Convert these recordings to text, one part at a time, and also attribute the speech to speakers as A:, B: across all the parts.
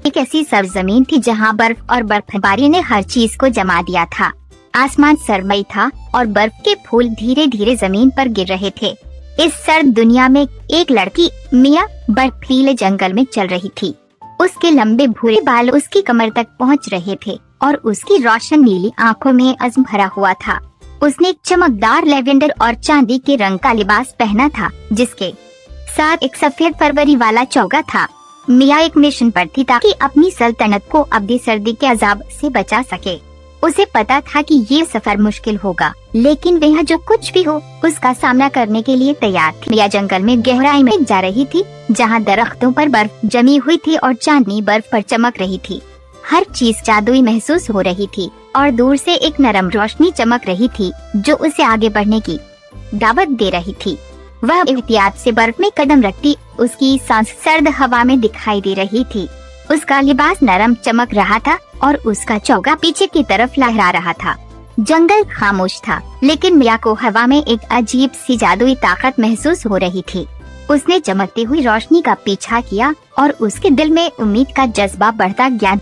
A: एक ऐसी सरजमीन थी जहाँ बर्फ और बर्फबारी ने हर चीज को जमा दिया था। आसमान सरमई था और बर्फ के फूल धीरे धीरे जमीन पर गिर रहे थे। इस सर्द दुनिया में एक लड़की मिया बर्फीले जंगल में चल रही थी। उसके लंबे भूरे बाल उसकी कमर तक पहुंच रहे थे और उसकी रोशन नीली आंखों में अज़्म भरा हुआ था। उसने एक चमकदार लेवेंडर और चांदी के रंग का लिबास पहना था, जिसके साथ एक सफेद फरवरी वाला चौगा था। मिया एक मिशन पर थी ताकि अपनी सल्तनत को अब्दी सर्दी के अजाब से बचा सके। उसे पता था कि ये सफर मुश्किल होगा, लेकिन वह जो कुछ भी हो उसका सामना करने के लिए तैयार थी। मिया जंगल में गहराई में जा रही थी, जहाँ दरख्तों पर बर्फ जमी हुई थी और चांदनी बर्फ पर चमक रही थी। हर चीज जादुई महसूस हो रही थी और दूर से एक नरम रोशनी चमक रही थी जो उसे आगे बढ़ने की दावत दे रही थी। वह एहतियात से बर्फ में कदम रखती, उसकी सांस सर्द हवा में दिखाई दे रही थी। उसका लिबास नरम चमक रहा था और उसका चौगा पीछे की तरफ लहरा रहा था। जंगल खामोश था, लेकिन मिया को हवा में एक अजीब सी जादुई ताकत महसूस हो रही थी। उसने चमकती हुई रोशनी का पीछा किया और उसके दिल में उम्मीद का जज्बा बढ़ता गया।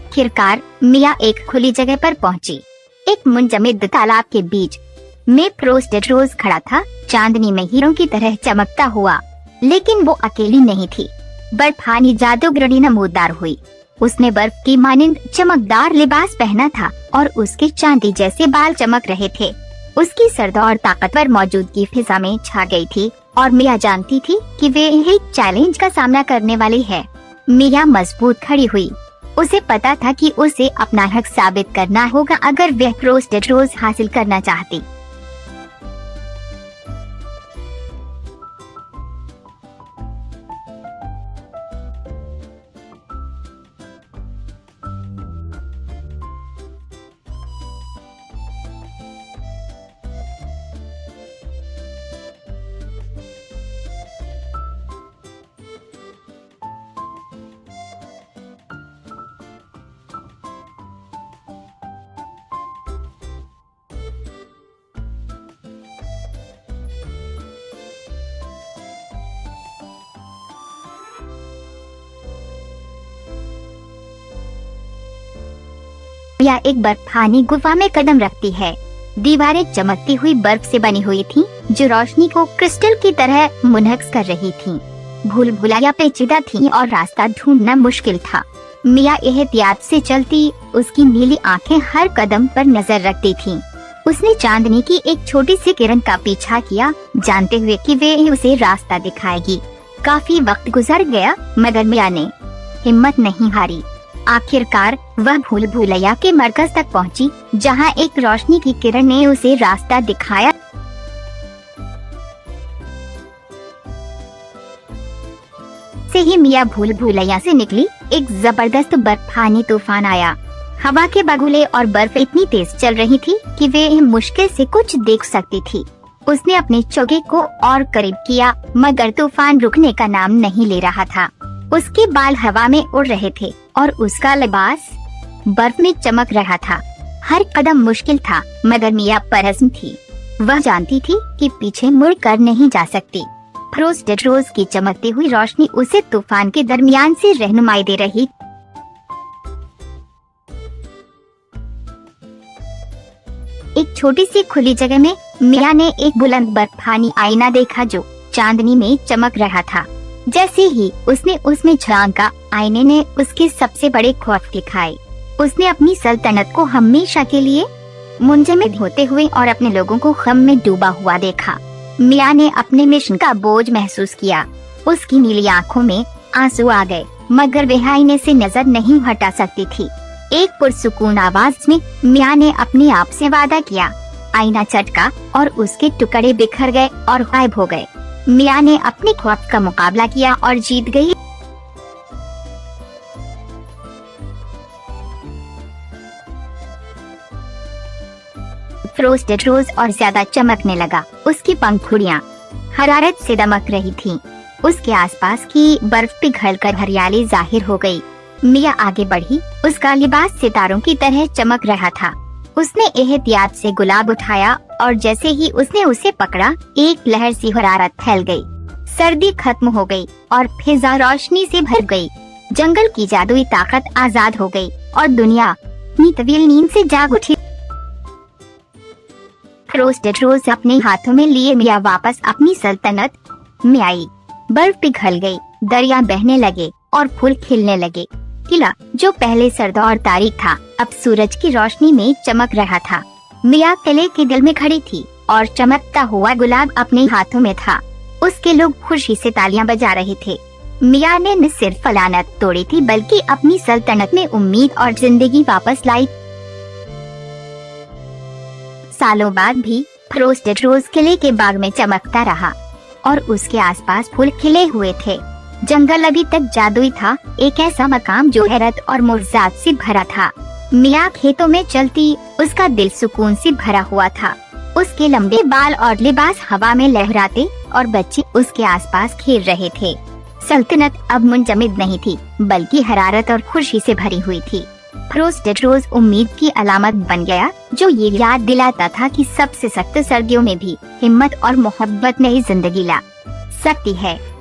A: आखिरकार मिया एक खुली जगह पर पहुंची। एक मुंजमद तालाब के बीच में फ्रोस्टेड रोज खड़ा था, चांदनी में हीरों की तरह चमकता हुआ। लेकिन वो अकेली नहीं थी। बर्फानी जादूगरनी नमूदार हुई। उसने बर्फ की मानिंद चमकदार लिबास पहना था और उसके चांदी जैसे बाल चमक रहे थे। उसकी सर्द और ताकतवर मौजूदगी फिजा में छा गई थी और मिया जानती थी कि वे एक चैलेंज का सामना करने वाली है। मिया मजबूत खड़ी हुई। उसे पता था कि उसे अपना हक साबित करना होगा अगर वह फ्रोस्टेड रोज हासिल करना चाहती। मिया एक बर्फानी गुफा में कदम रखती है। दीवारें चमकती हुई बर्फ से बनी हुई थीं, जो रोशनी को क्रिस्टल की तरह मुनहक्स कर रही थीं। भूल भुलैया पेचीदा थीं और रास्ता ढूंढना मुश्किल था। मिया एहतियात से चलती, उसकी नीली आंखें हर कदम पर नजर रखती थीं। उसने चांदनी की एक छोटी सी किरण का पीछा किया, जानते हुए कि वे उसे रास्ता दिखाएगी। काफी वक्त गुजर गया, मगर मिया ने हिम्मत नहीं हारी। आखिरकार वह भूल भुलैया के मरकज तक पहुंची, जहां एक रोशनी की किरण ने उसे रास्ता दिखाया। से ही मिया भूल भुलैया से निकली, एक जबरदस्त बर्फानी तूफान आया। हवा के बगुले और बर्फ इतनी तेज चल रही थी कि वे मुश्किल से कुछ देख सकती थी। उसने अपने चौके को और करीब किया, मगर तूफान रुकने का नाम नहीं ले रहा था। उसके बाल हवा में उड़ रहे थे और उसका लिबास बर्फ में चमक रहा था। हर कदम मुश्किल था, मगर मिया परअज़्म थी। वह जानती थी कि पीछे मुड़ कर नहीं जा सकती। फ्रोस्टेड रोज की चमकती हुई रोशनी उसे तूफान के दरमियान से रहनुमाई दे रही। एक छोटी सी खुली जगह में मिया ने एक बुलंद बर्फानी आईना देखा जो चांदनी में चमक रहा था। जैसे ही उसने उसमें झांका, आईने ने उसके सबसे बड़े खौफ दिखाए। उसने अपनी सल्तनत को हमेशा के लिए मुंजमद होते हुए और अपने लोगों को गम में डूबा हुआ देखा। मिया ने अपने मिशन का बोझ महसूस किया। उसकी नीली आंखों में आंसू आ गए, मगर वह आईने से नजर नहीं हटा सकती थी। एक पुरसुकून आवाज में मिया ने अपने आप से वादा किया। आईना चटका और उसके टुकड़े बिखर गए और गायब हो गए। मिया ने अपने खौफ का मुकाबला किया और जीत गई। फ्रोस्टेड रोज और ज्यादा चमकने लगा। उसकी पंखुड़ियाँ हरारत से दमक रही थीं। उसके आसपास की बर्फ पिघलकर हरियाली जाहिर हो गई। मिया आगे बढ़ी। उसका लिबास सितारों की तरह चमक रहा था। उसने एहतियात से गुलाब उठाया और जैसे ही उसने उसे पकड़ा, एक लहर सी हरारत फैल गई। सर्दी खत्म हो गई और फिजा रोशनी से भर गई। जंगल की जादुई ताकत आजाद हो गई और दुनिया अपनी तवील नींद से जाग उठी। फ्रोस्टेड रोज अपने हाथों में लिए मिया वापस अपनी सल्तनत में आई। बर्फ पिघल गई, दरिया बहने लगे और फूल खिलने लगे। किला जो पहले सर्द और तारीख था, अब सूरज की रोशनी में चमक रहा था। मिया किले के दिल में खड़ी थी और चमकता हुआ गुलाब अपने हाथों में था। उसके लोग खुशी से तालियां बजा रहे थे। मिया ने न सिर्फ फलानत तोड़ी थी, बल्कि अपनी सल्तनत में उम्मीद और जिंदगी वापस लाई। सालों बाद भी फ्रोस्टेड रोज किले के बाग में चमकता रहा और उसके आसपास फूल खिले हुए थे। जंगल अभी तक जादुई था, एक ऐसा मकाम जो हैरत और मुर्जात से भरा था। मिया खेतों में चलती, उसका दिल सुकून से भरा हुआ था। उसके लंबे बाल और लिबास हवा में लहराते और बच्चे उसके आसपास खेल रहे थे। सल्तनत अब मुंजमद नहीं थी, बल्कि हरारत और खुशी से भरी हुई थी। फ्रोस्टेड रोज उम्मीद की अलामत बन गया, जो ये याद दिलाता था कि सबसे सख्त सर्दियों में भी हिम्मत और मोहब्बत नई जिंदगी ला सकती है।